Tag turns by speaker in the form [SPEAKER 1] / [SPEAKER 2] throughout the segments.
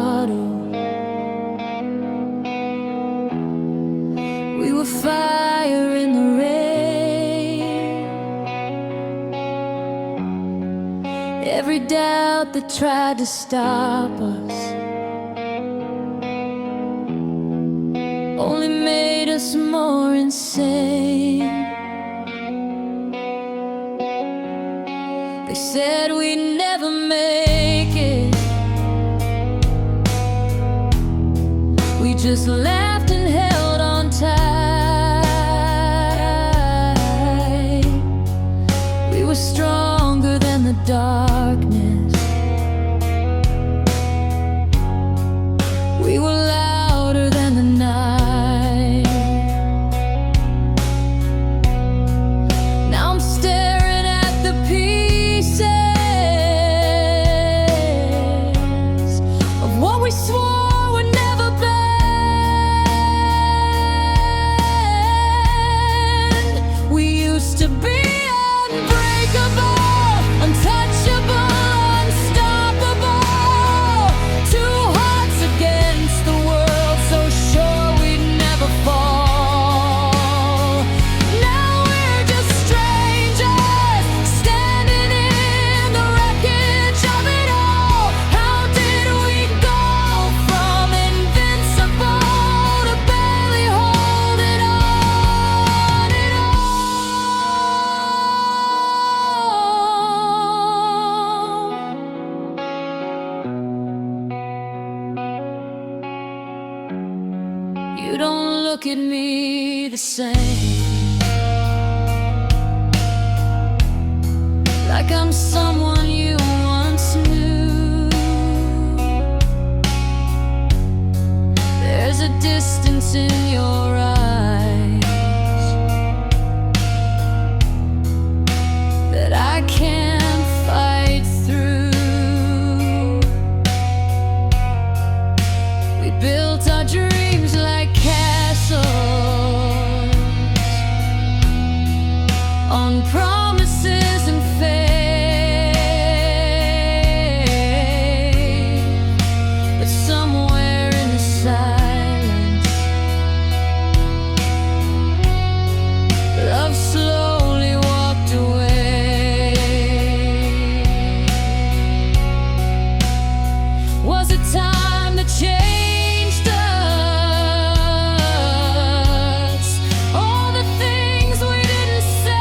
[SPEAKER 1] bottle. We were fire in the rain. Every doubt that tried to stop us only made us more insane. They said we'd never make it. We just laughed and held on tight. We were stronger than the darkness. We were louder than the night. Now I'm staring at the pieces of what we swore would never bend. We used to be unbreakable, untouchable, unstoppable. Two hearts against the world, so sure we'd never fall. Now we're just strangers, standing in the wreckage of it all. How did we go from invincible to barely holding on at all? You don't look at me the same, like I'm someone you once knew. There's a distance in your eyes that I can't fight through. We built our dreams like castles on promises and faith, but somewhere in the silence, love slowly walked away. Was it time that changed us? All the things we didn't say.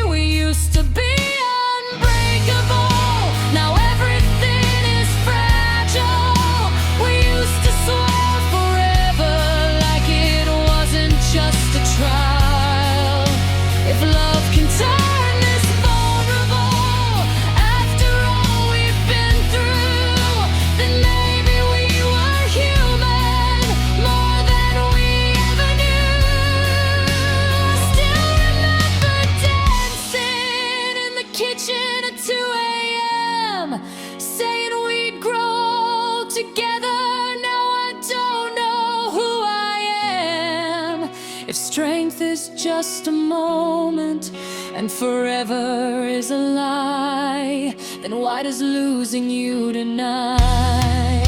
[SPEAKER 1] We used to be unbreakable, now everything is fragile. We used to swear forever, like it wasn't just a trial. If love can turn this vulnerable, after all we've been through, then maybe we were human, more than we ever knew. I still remember dancing in the kitchen at 2 a.m., saying we'd grow together. Now I don't know who I am. If strength is just a moment and forever is a lie, then why does losing you tonight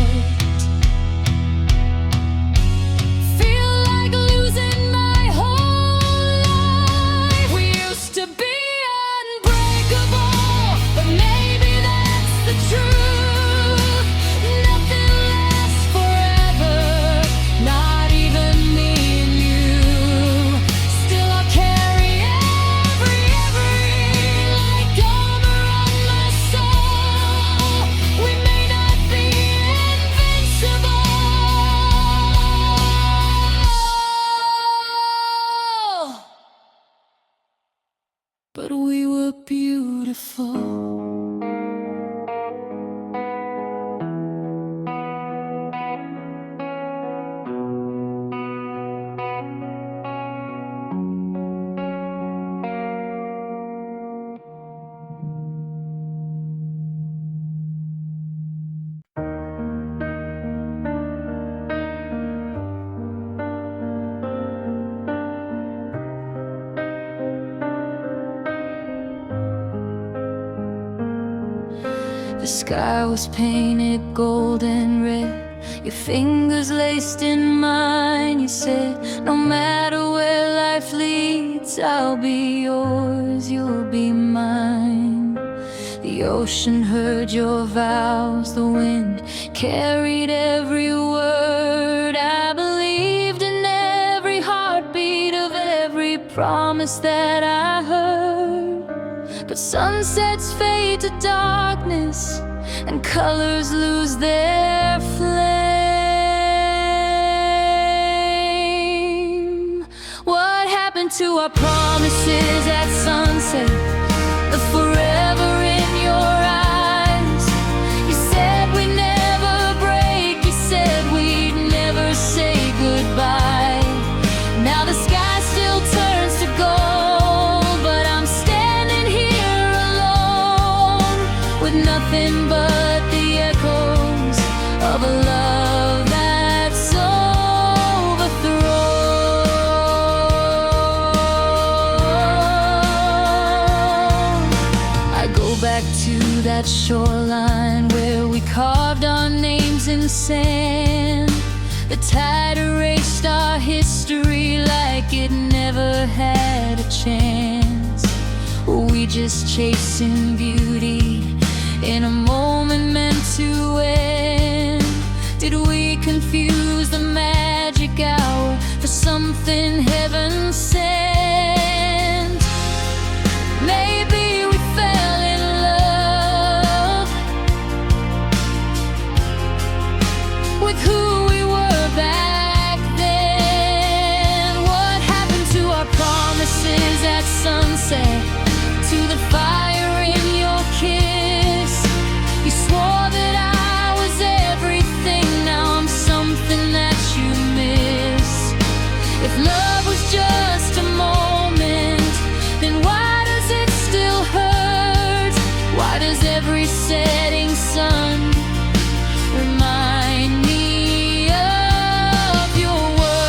[SPEAKER 1] feel like losing my whole life? We used to be unbreakable, but maybe that's the truth. Nothing lasts forever, not even me and you. Still I'll carry every like armor on my soul. We may not be The sky was painted gold and red, your fingers laced in mine. You said, no matter where life leads, I'll be yours, you'll be mine. The ocean heard your vows, the wind carried every word. I believed in every heartbeat of every promise that I heard. But sunsets fade to darkness and colors lose their flame. What happened to our promises at sunset? The forever in your eyes. You said we'd never break, you said we'd never say goodbye. Now the sky still turns to gold, but I'm standing here alone with nothing but the echoes of a love that's overthrown. I go back to that shoreline where we carved our names in sand. The tide erased our history like it never had a chance. We just chasing beauty in a moment meant to end. Did we confuse the magic hour for something heaven sent? Maybe we fell in love with who we were back then. What happened to our promises at sunset? To the fire in your kiss. You swore that I was everything, now I'm something that you miss. If love was just a moment, then why does it still hurt? Why does every setting sun remind me of your words?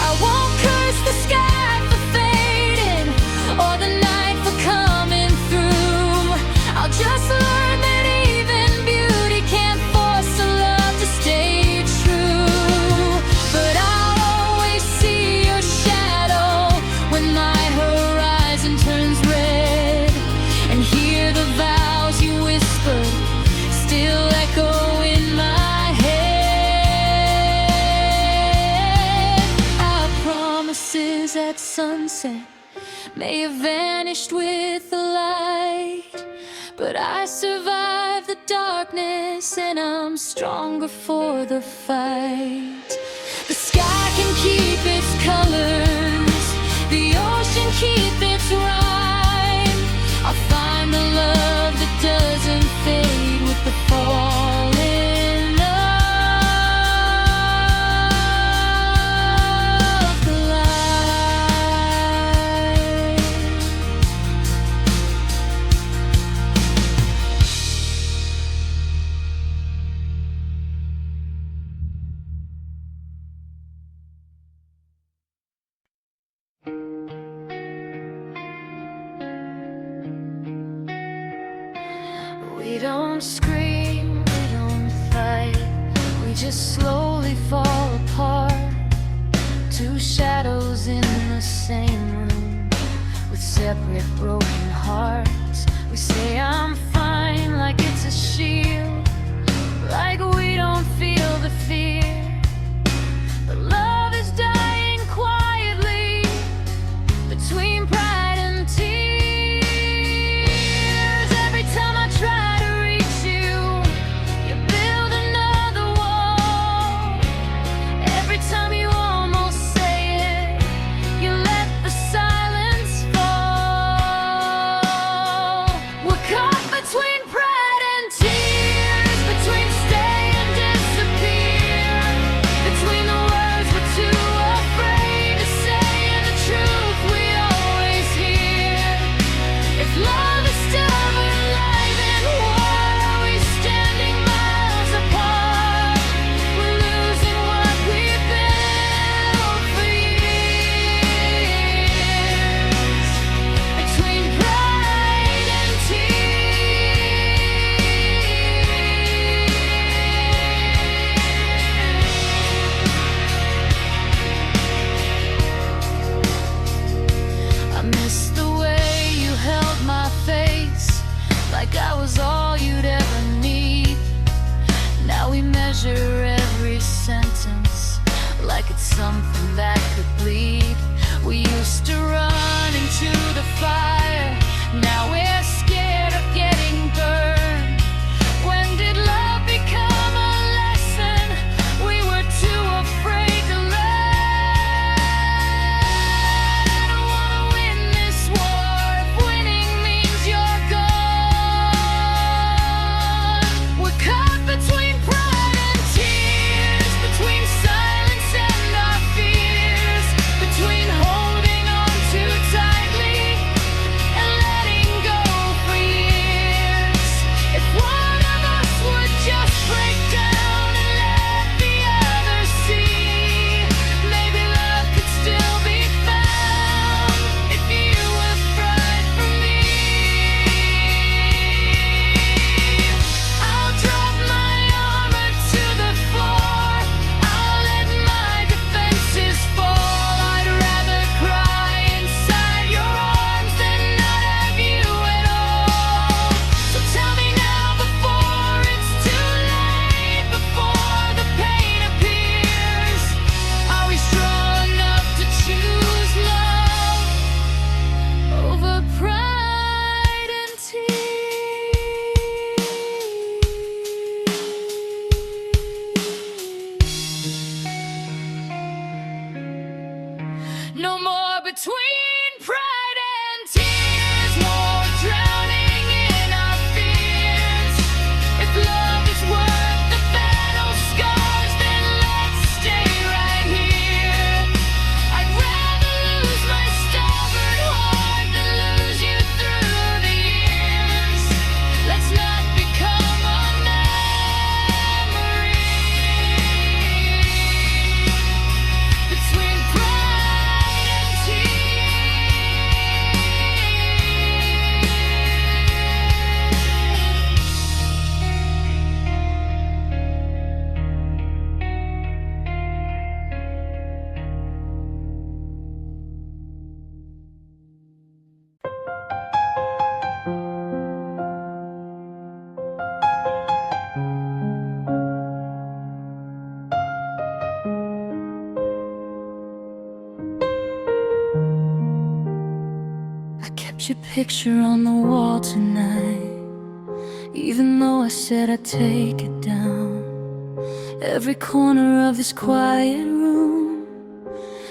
[SPEAKER 1] I won't curse the sky for fading or the night for coming through. I'll just learn that even beauty can't force a love to stay true. But I'll always see your shadow when my horizon turns red, and hear the vows you whispered still echo in my head. Our promises at sunset may have vanished with the light, but I survived the darkness and I'm stronger for the fight. The sky can keep its colors, the ocean keep its rhyme. I'll find the love that doesn't fade with the falling of the light. We don't scream, we don't fight, we just slowly fall apart. Two shadows in the same room with separate broken hearts. We say I'm fine like it's a shield, like we don't feel the fear. But love is dying quietly between pride and tears. Every time I try to reach you, you build another wall. Every time you almost say it, you let the silence fall. We're caught between pride and tears, between stay and disappear. that could bleed. We used to run into the fire, now we're scared of getting burned. When did love become a lesson we were too afraid to learn? I don't wanna win this war if winning means you're gone. We're caught between pride and tears, between silence and our fears, between holding on too tightly and letting go for years. If one of us would just break down and let the other see, maybe love could still be found if you would fight for me. I'll drop my armor to the floor, I'll let my defenses fall. I'd rather cry inside your arms than not have you at all. So tell me now before it's too late, before the pain appears, are we strong enough to choose love over pride and tears? No more between pride and tears, more drowning in our fears. If love is worth the battle scars, then let's stay right here. I'd rather lose my stubborn heart than lose you through the years. Let's not become a memory. Between pride and I kept your picture on the wall tonight, even though I said I'd take it down. Every corner of this quiet room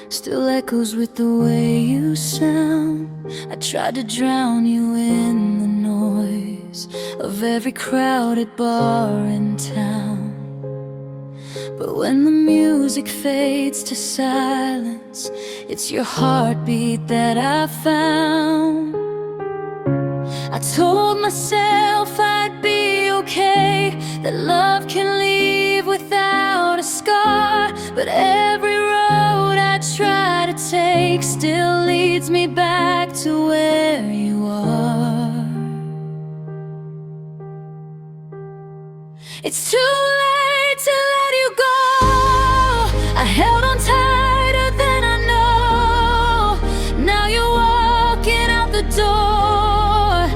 [SPEAKER 1] still echoes with the way you sound. I tried to drown you in the noise of every crowded bar in town. But when the music fades to silence, it's your heartbeat that I found. I told myself I'd be okay, that love can leave without a scar. But every road I try to take still leads me back to where you are. It's too late to let you go. I held on tighter than I know. Now you're walking out the door,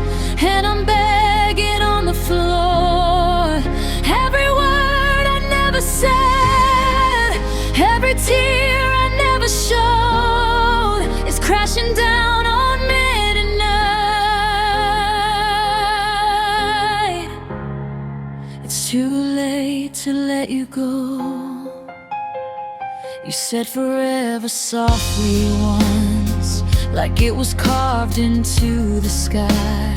[SPEAKER 1] and I'm begging on the floor. Every word I never said, every tear I never showed is crashing down on midnight. It's too late to let you go. You said forever softly once, like it was carved into the sky.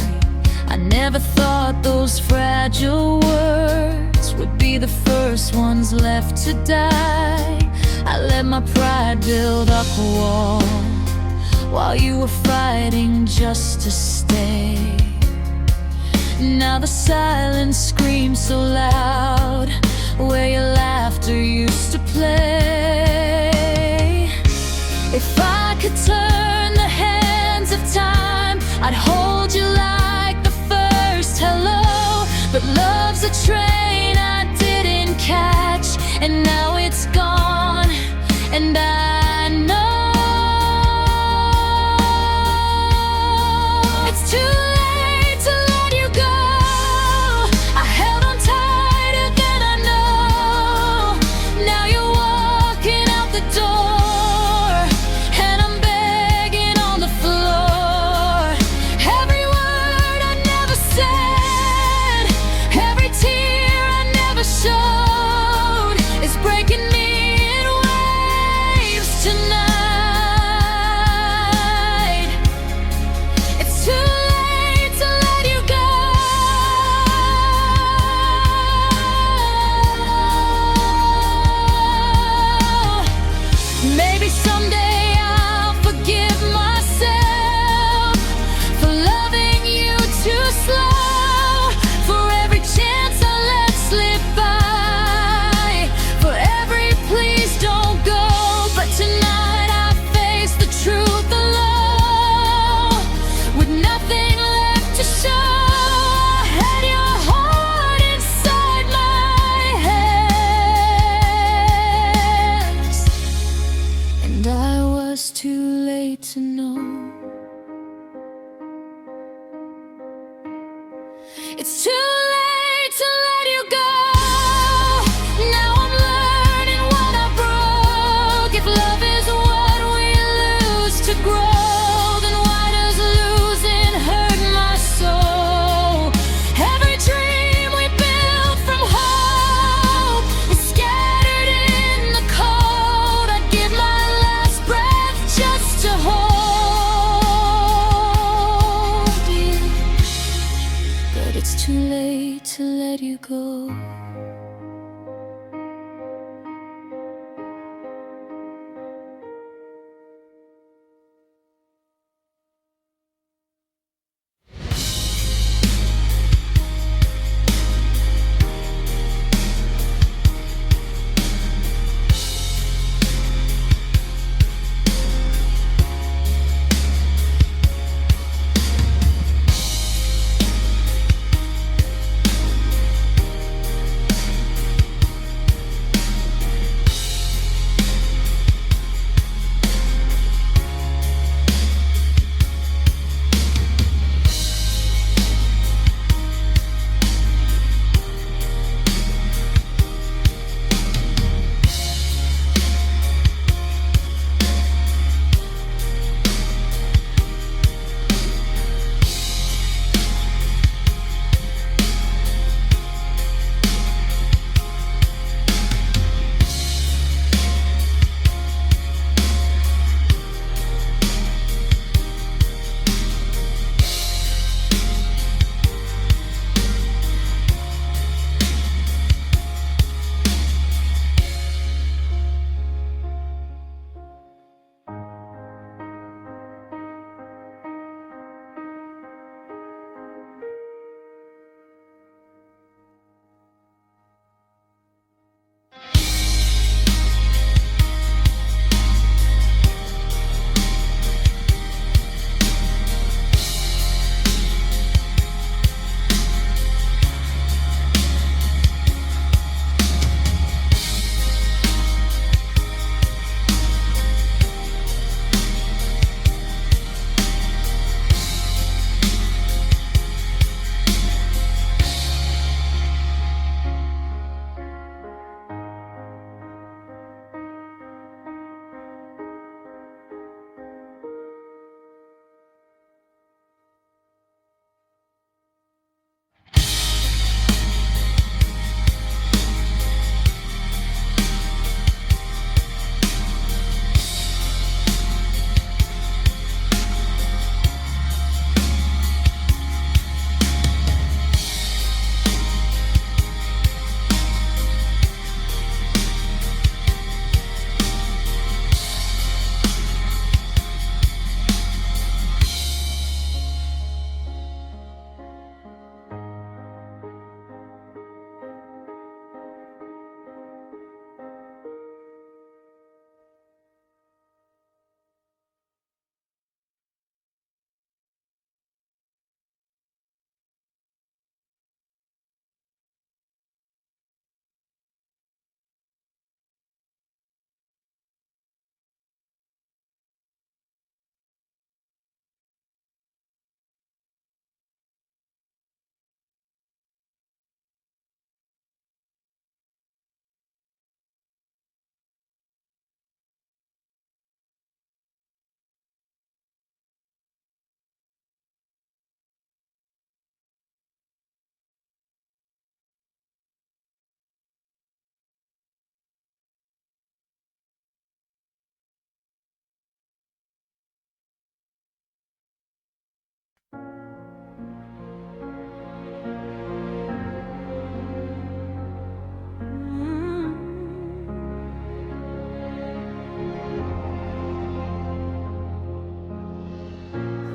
[SPEAKER 1] I never thought those fragile words would be the first ones left to die. I let my pride build up a wall while you were fighting just to stay. Now the silence screams so loud where your laughter used to play. If I could turn the hands of time, I'd hold you like the first hello. But love's a train I didn't catch, and now it's gone, and I know it's too late to let you go. I held on tighter than I know. Now you're walking out the door, late to know. It's too late to let you go. Now I'm learning what I broke. If love is what we lose to grow, then why does losing hurt my soul? Every dream we built from hope is scattered in the cold. I'd give my last breath just to hold you, but it's too late to let you go.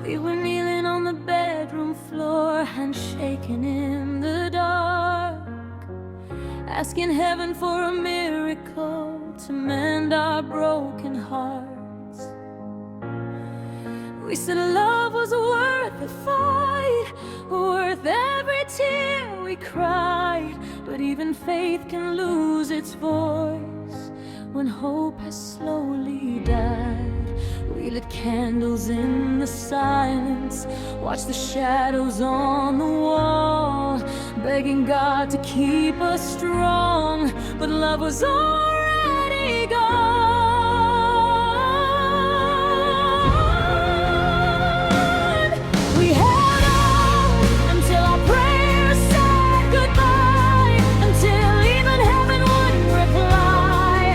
[SPEAKER 2] We were kneeling on the bedroom floor, hands shaking in the dark, asking heaven for a miracle to mend our broken hearts. We said love was worth the fight, worth every tear we cried. But even faith can lose its voice when hope has slowly died. We lit candles in the silence, watched the shadows on the wall, begging God to keep us strong, but love was already gone. We held on until our prayers said goodbye, until even heaven wouldn't reply.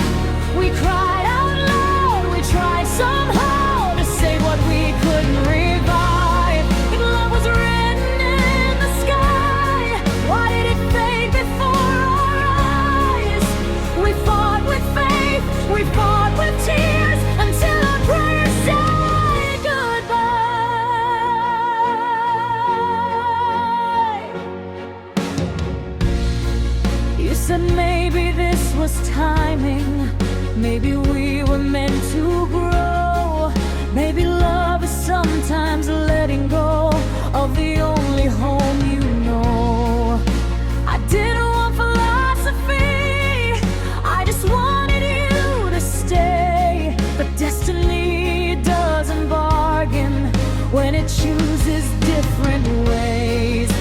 [SPEAKER 2] We cried out loud, we tried somehow to say what we couldn't revive. But love was written in the sky. Why did it fade before our eyes? We fought with faith, we fought with tears, until our prayers said goodbye. You said maybe this was timing, maybe we were meant to grow. Maybe love is sometimes letting go of the only home you know. I didn't want philosophy, I just wanted you to stay. But destiny doesn't bargain when it chooses different ways.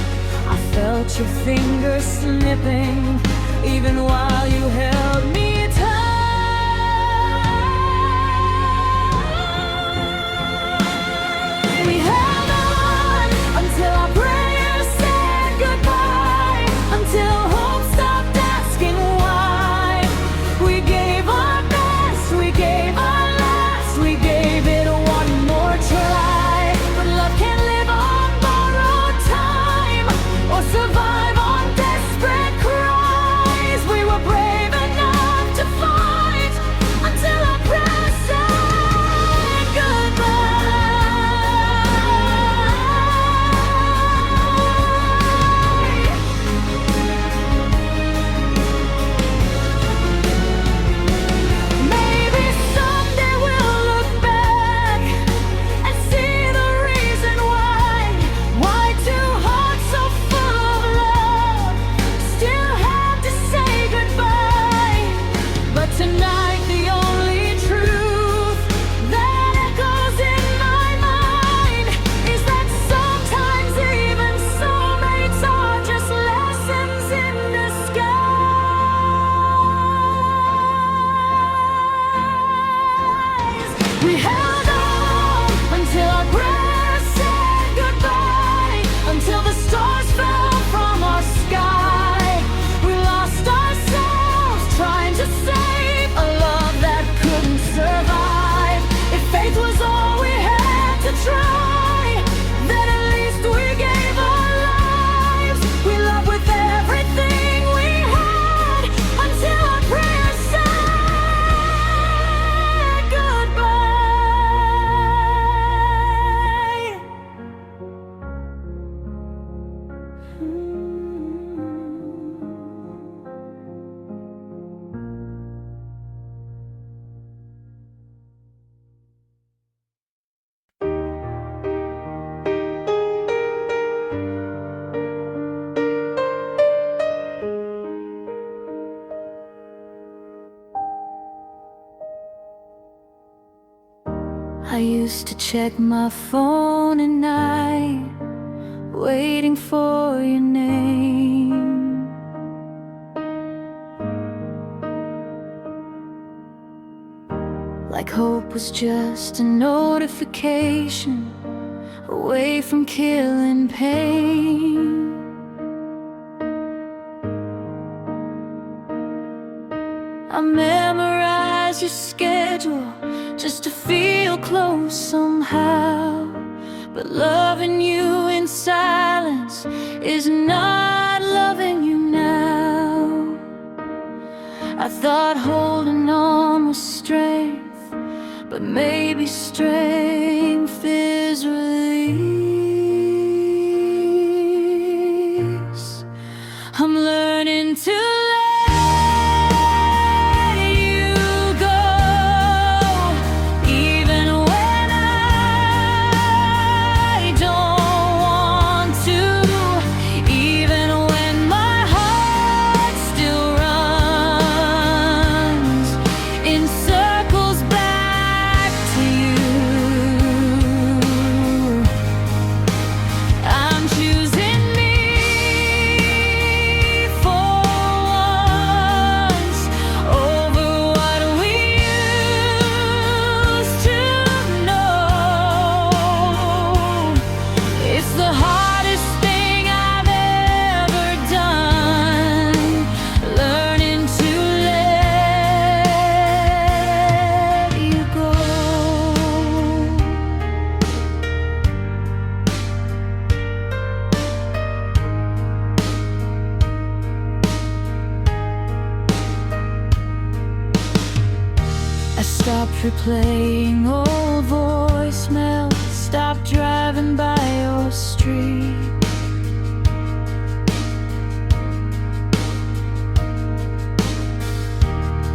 [SPEAKER 2] I felt your fingers slipping even while you held me tight. We held on until our prayers said goodbye, until hope stopped asking why. We gave our best, we gave our last, we gave it one more try. But love can't live on borrowed time or survive on desperate cries. We were brave enough to fight until our prayers said goodbye. Maybe someday we'll look back and see the reason why two hearts so full of love still had to say goodbye. But tonight the only truth that echoes in my mind is that sometimes even soulmates are just lessons in disguise. We held on until our prayers said goodbye, until the stars fell from our sky. We lost ourselves trying to save a love that couldn't survive. If faith was all we had to try, then at least we gave our lives. We loved with everything we had until our prayers said goodbye. I used to check my phone at night, waiting for your name. Like hope was just a notification away from killing pain. I memorized your schedule just to feel close somehow. But loving you in silence is not loving you now. I thought holding on was strength, but maybe strength is release. I'm learning to let you go, even when I don't want to, even when my heart still runs in circles back to you. playing old voicemail. Stop driving by your street.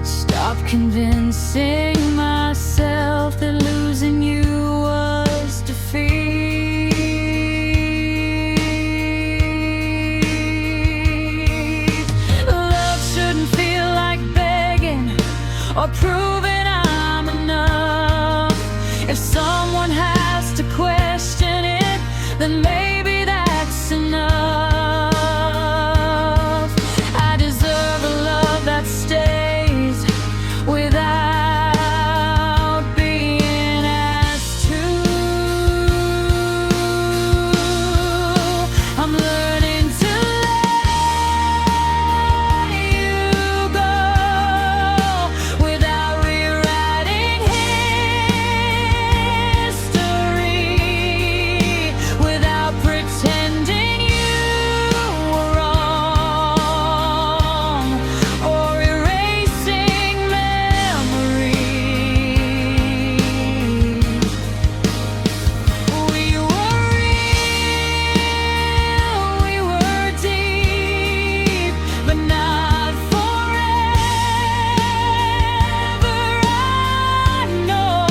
[SPEAKER 2] Stop convincing myself that losing you was defeat. Love shouldn't feel like begging or proving I'm enough. If someone has to question it, then maybe that's enough. I deserve a love that stays without being asked to. I'm learning to let you go without rewriting history, without pretending you were wrong or erasing memories. We were real, we were deep, but not forever, I know.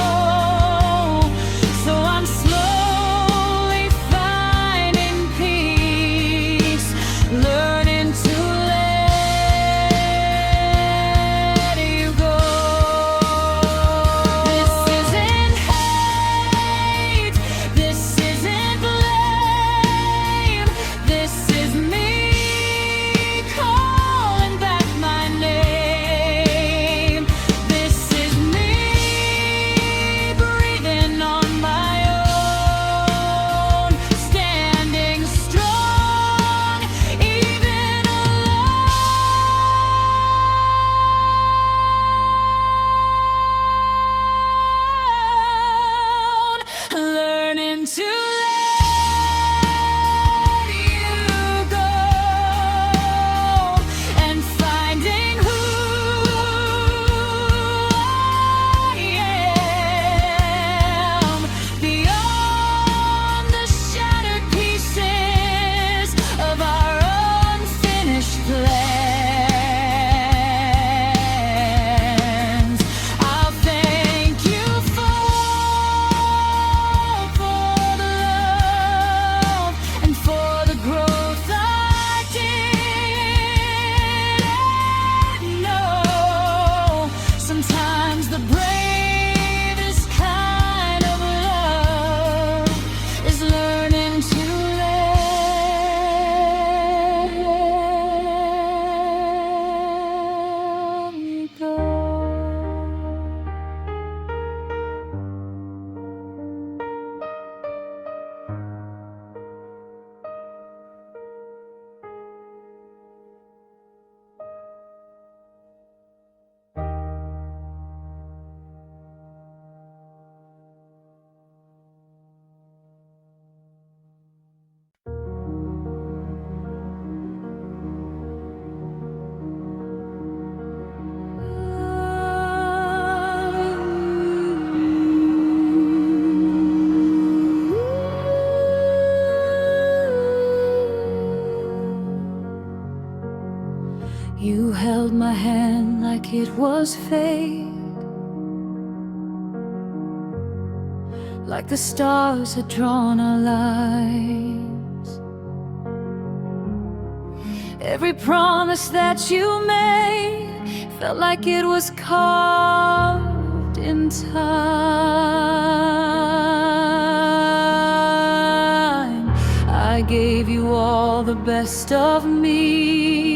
[SPEAKER 2] So I'm slowly finding peace, learning to let you go. This isn't hate, this isn't blame, this is me calling back my name. This is me breathing on my own, standing strong even alone. Learning to let you go and finding who I am beyond the shattered pieces of our unfinished plans. I'll thank you for the love and for the growth I didn't know. Sometimes the bravest kind of love is learning to let me go. You held my hand like it was fate, like the stars had drawn our lives. Every promise that you made felt like it was carved in time. I gave you all the best of me,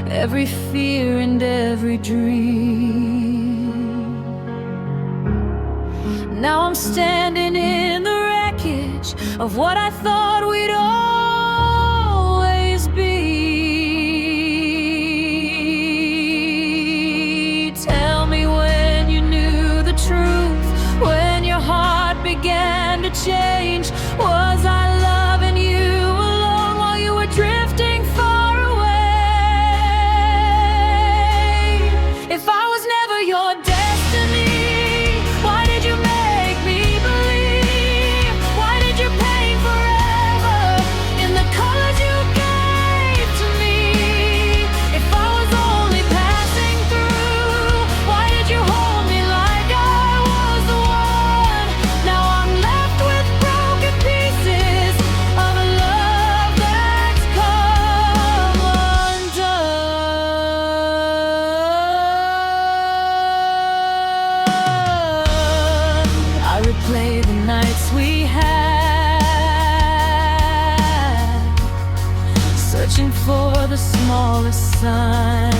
[SPEAKER 2] every fear and every dream. Now I'm standing in the wreckage of what I thought we'd always be. Tell me when you knew the truth, when your heart began to change. Was I loving you alone while you were drifting far away? If I was replay the nights we had, searching for the smallest sign.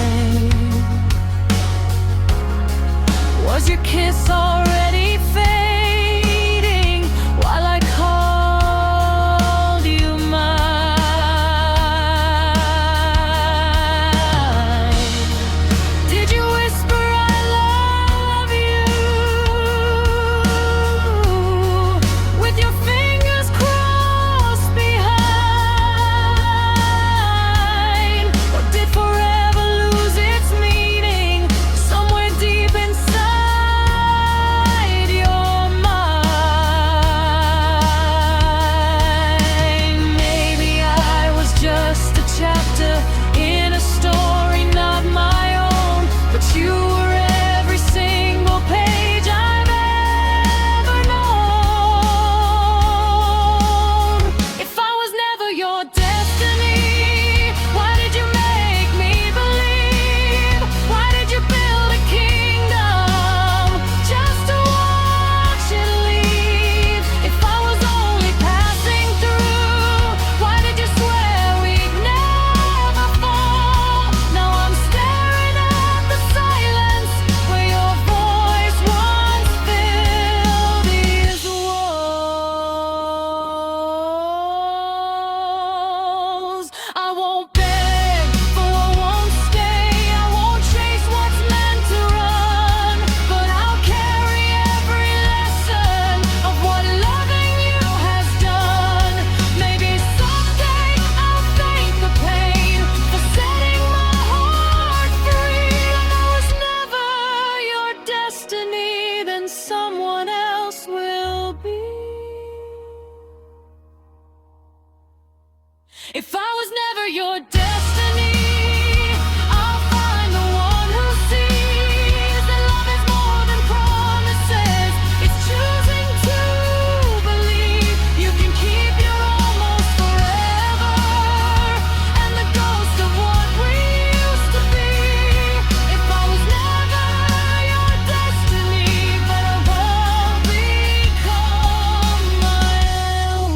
[SPEAKER 2] Was your kiss already fading while I called you mine? Did you whisper I love you with your fingers crossed behind? Or did forever lose its meaning somewhere deep inside? Chapter in a story not my own, but you were every single page I've ever known. If I was never your destiny, why did you make me believe? Why did you build a kingdom just to watch it leave? If I was only passing through, why did you swear someone else will be? If I was never your destiny, I'll find the one who sees that love is more than promises. It's choosing to believe you can keep your almost forever and the ghost of what we used to be. If I was never your destiny, but I won't become my own.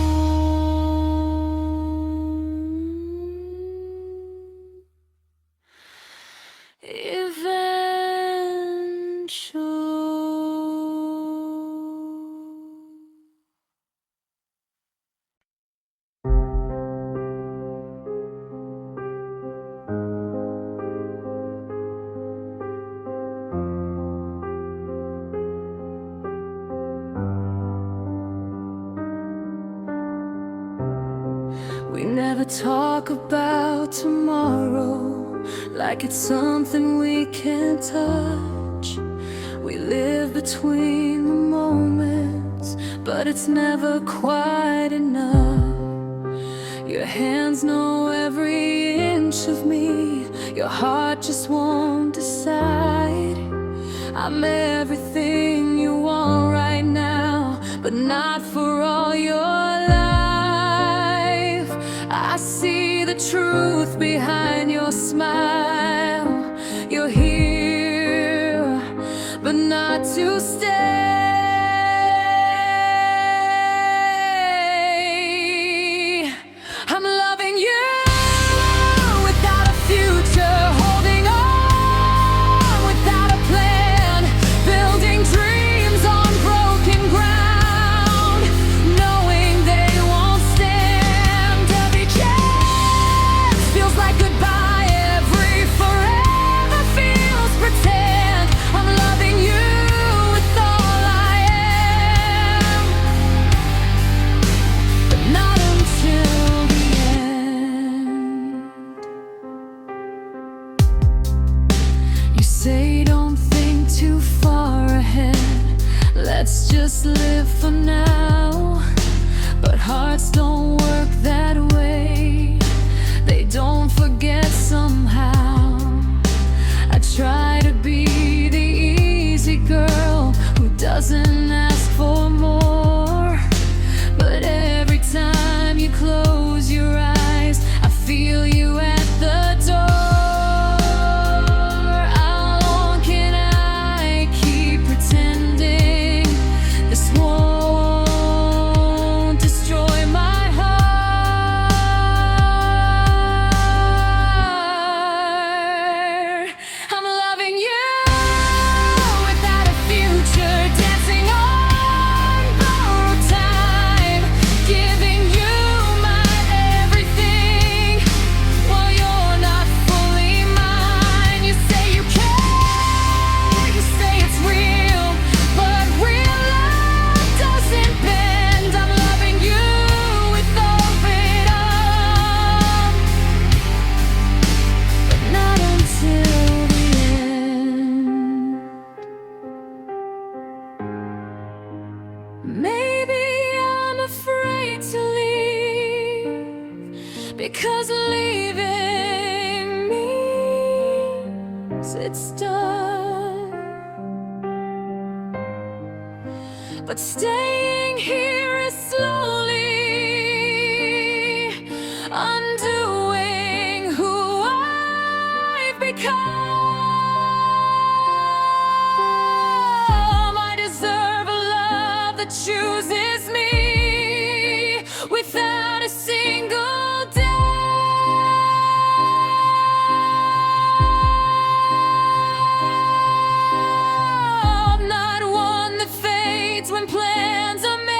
[SPEAKER 2] We never talk about tomorrow like it's something we can't touch. We live between the moments, but it's never quite enough. Your hands know every inch of me, your heart just won't decide. I'm everything you want right now, but not for all your life. I see the truth behind your smile. You're here, but not to stay. I'm loving you without a future, holding on without a plan, building dreams on broken ground, knowing they won't stand. Every chance feels like goodbye, every forever feels pretend. I'm loving you with all I am, but not until the end. You say don't think too far ahead, let's just live for now. But hearts don't work that way, they don't forget somehow. I try to be the easy girl who doesn't ask for more, but every time you close your eyes, I feel you at the door. How long can I keep pretending this won't because leaving means it's done. But staying here is slowly undoing who I've become. I deserve a love that chooses me without a single doubt. Not one that fades when plans are made,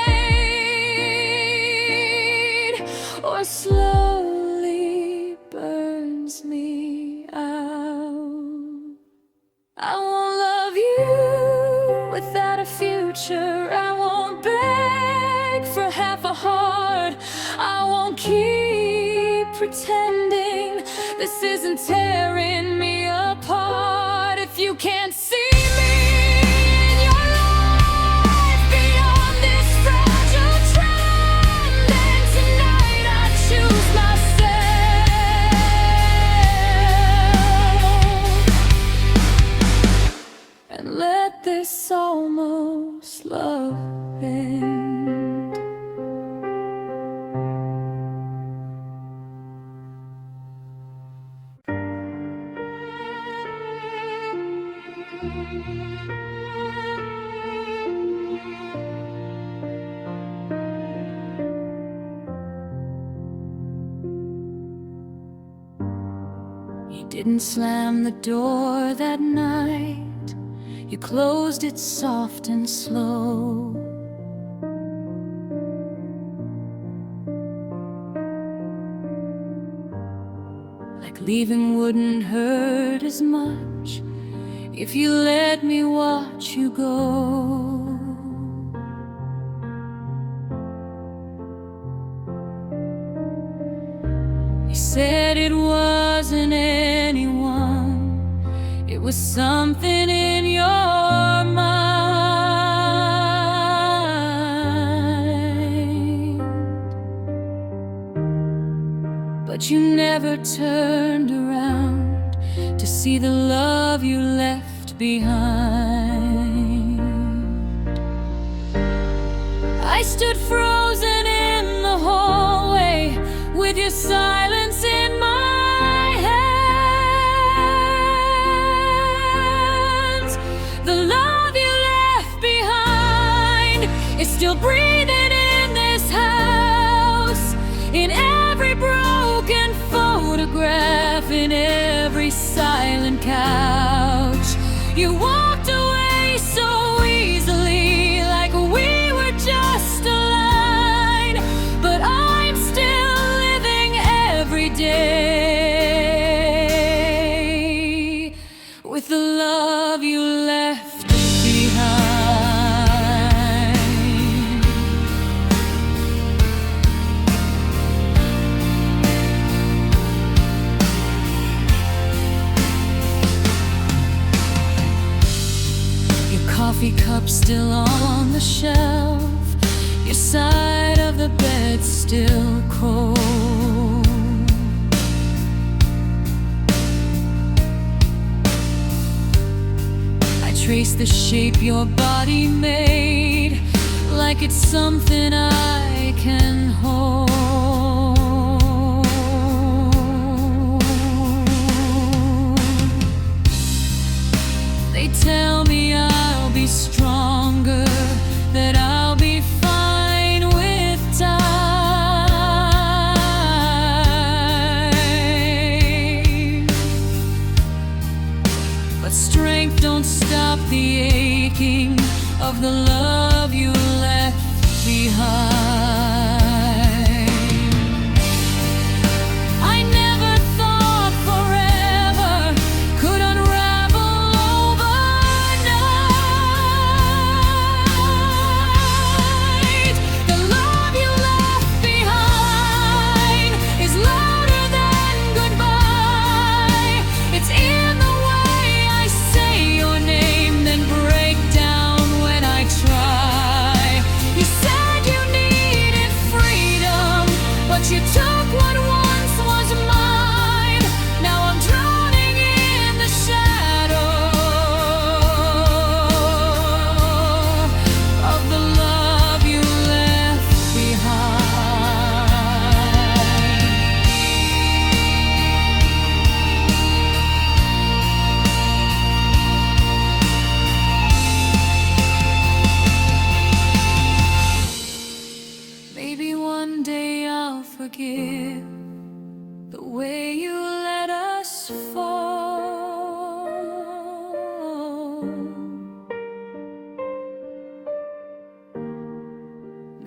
[SPEAKER 2] or slowly burns me out. I won't love you without a future. I won't beg for half a heart. I won't keep pretending this isn't tearing me apart. If you can't see me in your life beyond this fragile trend, then tonight I choose myself and let this almost love end. You didn't slam the door that night, you closed it soft and slow. Like leaving wouldn't hurt as much if you let me watch you go. You said it wasn't anyone, it was something in your mind. But you never turned around to see the love you left behind. I stood frozen in the hallway with your silence in my hands. The love you left behind is still breathing in this house, in every broken photograph, in every silent couch. You walked away so easily, like we were just a line, but I'm still living every day with the love you left behind. Your coffee cup still on the shelf, your side of the bed still cold. I trace the shape your body made, like it's something I can hold. They tell me I'll be stronger, that I'll be fine with time. But strength don't stop the aching of the love you left behind. I never thought forever could unravel overnight. The love you left behind is louder than goodbye. It's in the way I say your name, then break down when I try. You said you need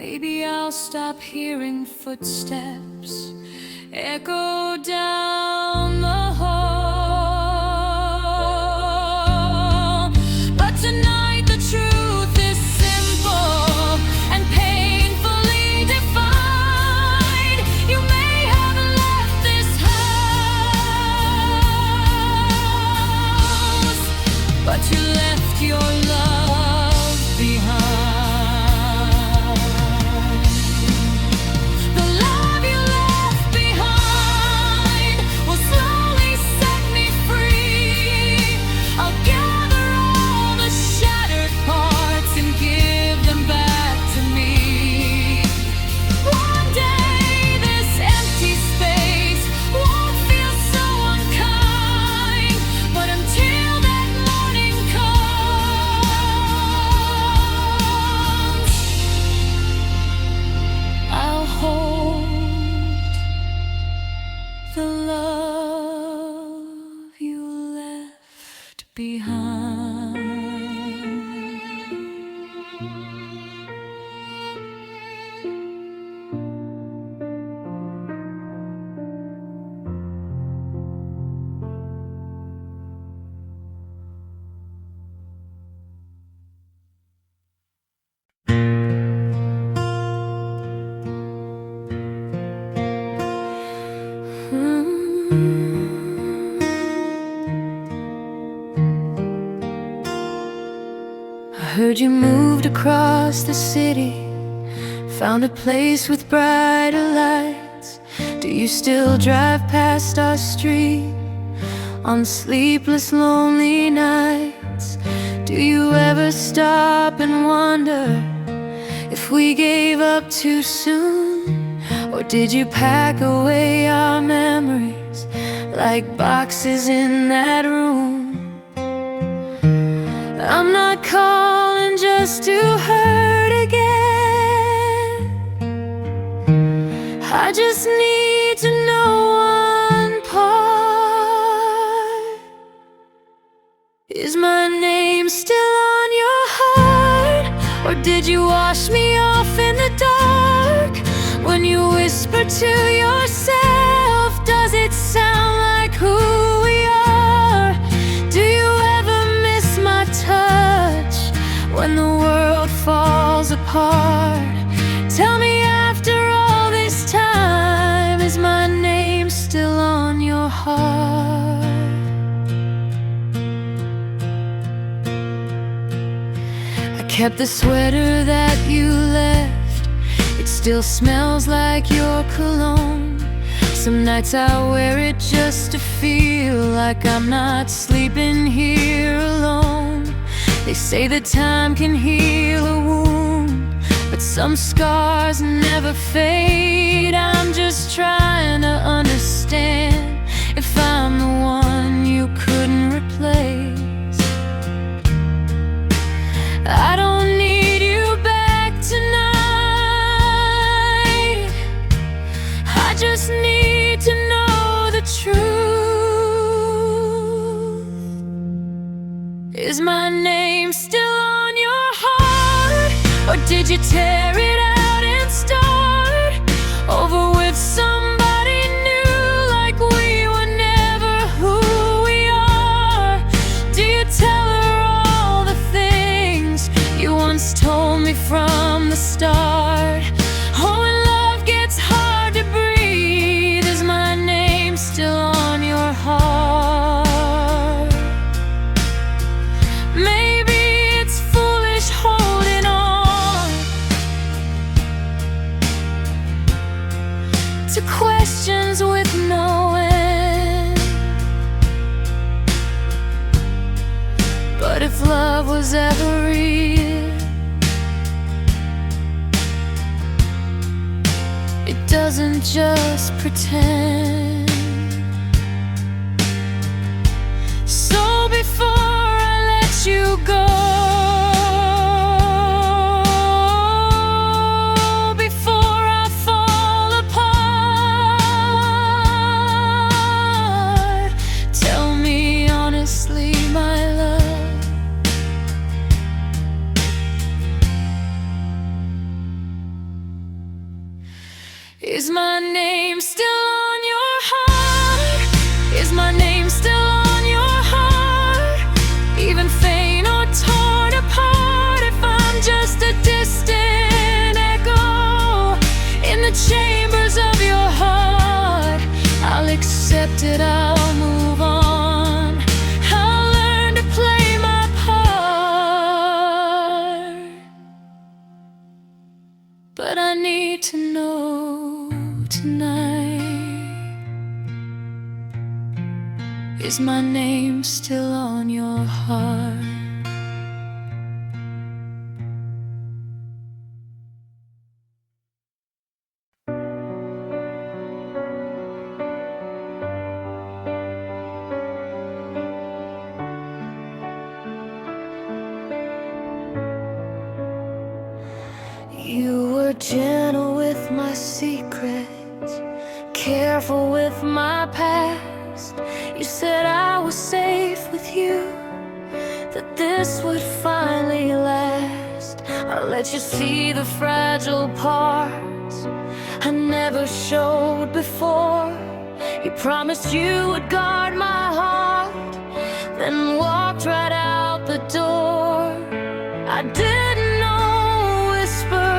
[SPEAKER 1] maybe I'll stop hearing footsteps echo down the hall. But tonight the truth is simple and painfully defined. You may have left this house, but you left your love behind. The love you left behind. I heard you moved across the city, found a place with brighter lights. Do you still drive past our street on sleepless, lonely nights? Do you ever stop and wonder if we gave up too soon? Or did you pack away our memories like boxes in that room? I'm not calling just to hurt again. I just need to know one part. Is my name still on your heart? Or did you wash me off in the dark? When you whisper to yourself, does it sound like who we are? Do you ever miss my touch when the world falls apart? Tell me, after all this time, is my name still on your heart? I kept the sweater that you left. It still smells like your cologne. Some nights I wear it just to feel like I'm not sleeping here alone. They say that time can heal a wound, but some scars never fade. I'm just trying to understand if I'm the one you couldn't replace. I don't need you back tonight. I just need to know the truth. Is my name still on your heart? Or did you tear it out and start over with somebody new, like we were never who we are? Do you tell her all the things you once told me from the start? Oh, when love gets hard to breathe, is my name still on your heart? Maybe it's foolish holding on to questions with no end. But if love was ever real, it doesn't just pretend. So before I let you go, before I fall apart, tell me honestly, my love, Is my name still on your heart? Is my name still on your heart? Even faint or torn apart, if I'm just a distant echo in the chambers of your heart, I'll accept it, I'll move on, I'll learn to play my part. But I need to know tonight, is my name still on your heart?
[SPEAKER 2] You were gentle with my secrets, careful with my past. You said I was safe with you, that this would finally last. I let you see the fragile parts I never showed before. You promised you would guard my heart, then walked right out the door. I didn't know a whisper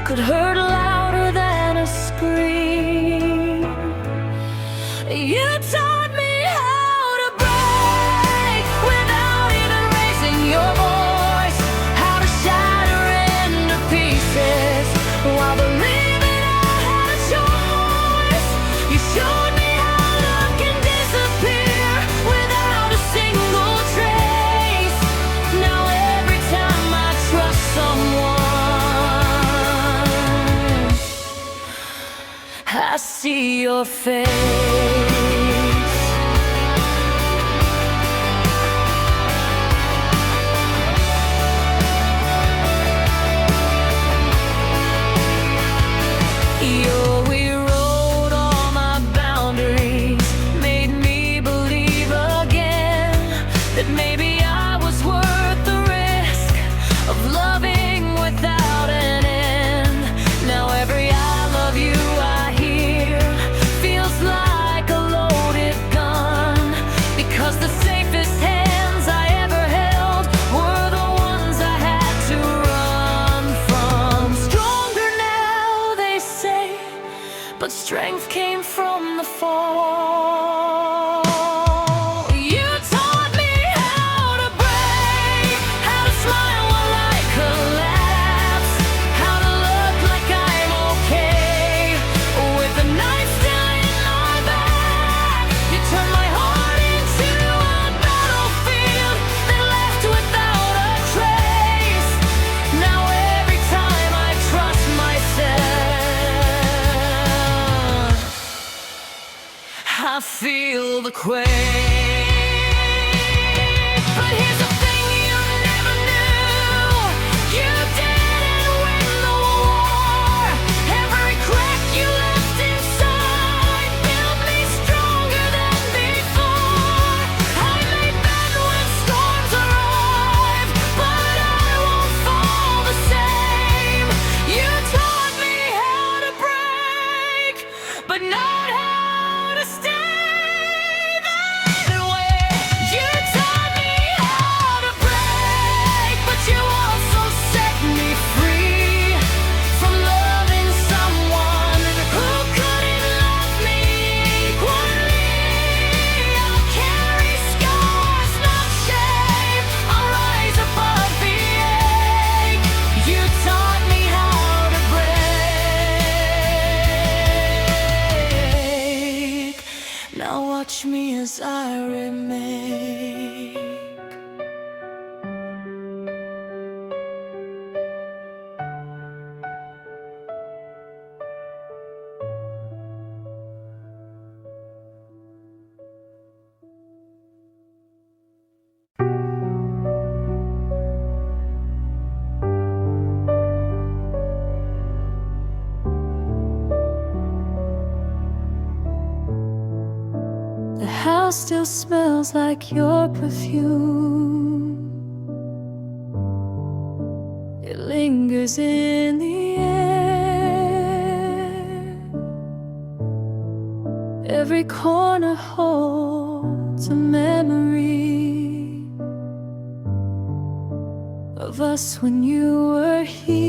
[SPEAKER 2] could hurt louder than a scream. You taught me how to break without even raising your voice, how to shatter into pieces while believing I had a choice. You showed me how love can disappear without a single trace. Now every time I trust someone, I see your face. You rewrote all my boundaries, made me believe again that maybe I was worth the risk of loving without an end. Now every I love you I hear feels like a loaded gun, because the safest hands I ever held were the ones I had to run from. Stronger now, they say, but strength came from the fall. You taught me how to break, how to smile while I collapse, how to look like I'm okay with the knife still in my back. You turned my heart into a battlefield that left without a trace. Now every time I trust myself, I feel the quake. But here's the thing you never knew: you didn't win the war. Every crack you left inside built me stronger than before. I may bend when storms arrive, but I won't fall the same. You taught me how to break, but not how to stay that way. You taught me how to break, but you also set me free from loving someone who couldn't love me equally. I'll carry scars, not shame. I'll rise above the ache. You taught me how to break. Now watch me as I remake. The house still smells like your perfume. It lingers in the air. Every corner holds a memory of us when you were here.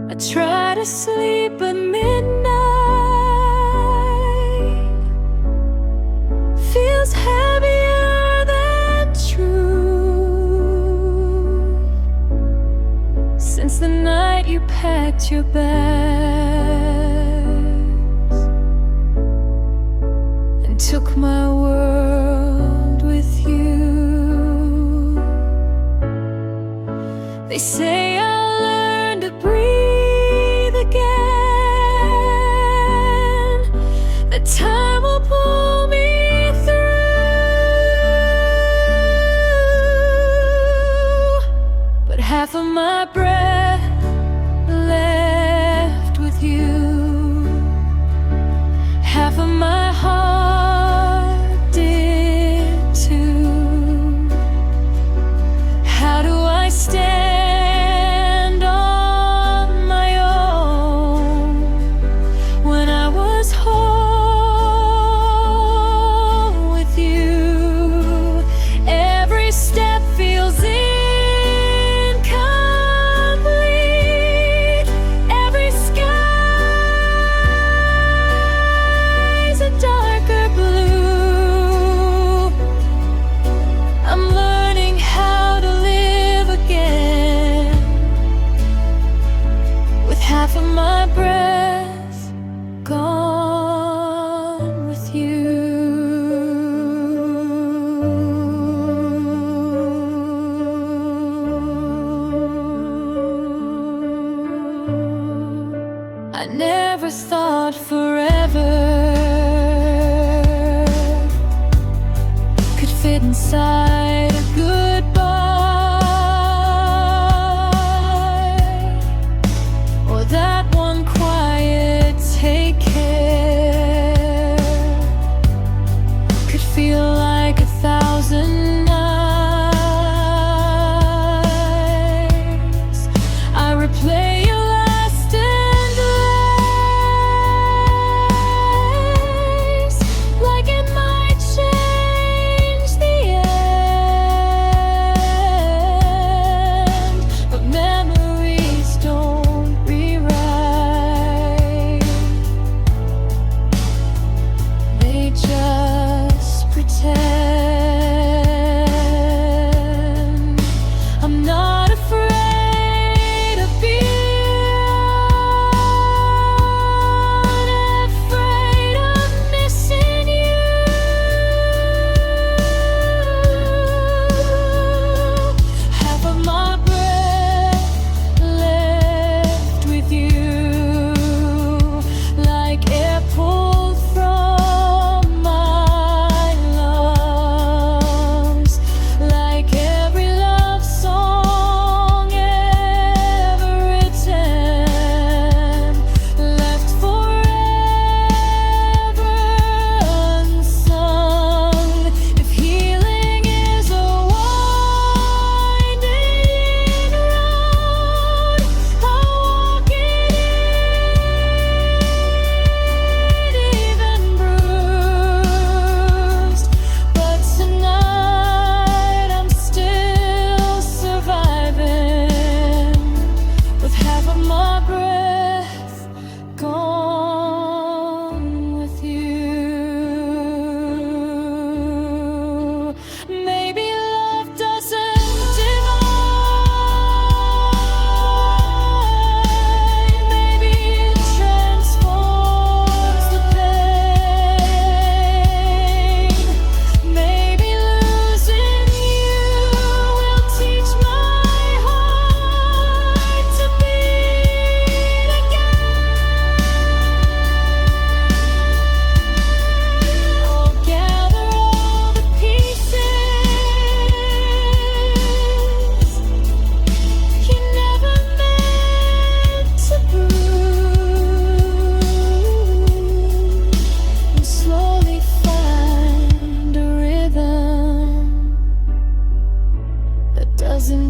[SPEAKER 2] I try to sleep at midnight, feels heavier than true, since the night you packed your bags and took my world with you. They say I'll learn to breathe again, that time will pull me through, but half of my breath left with you, half of my heart did too. How do I stand on my own when I was whole with you? Every step feels half of my breath gone with you. I never thought forever could fit inside a goodbye, that one quiet take care could feel like 1,000 nights. I replay your last embrace like it might change the end, but memories don't. Just pretend. I'm not afraid of being afraid of missing you. Half of my breath left with you, like air pulled from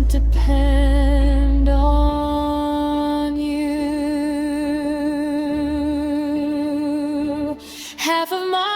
[SPEAKER 2] depend on you.
[SPEAKER 1] half of my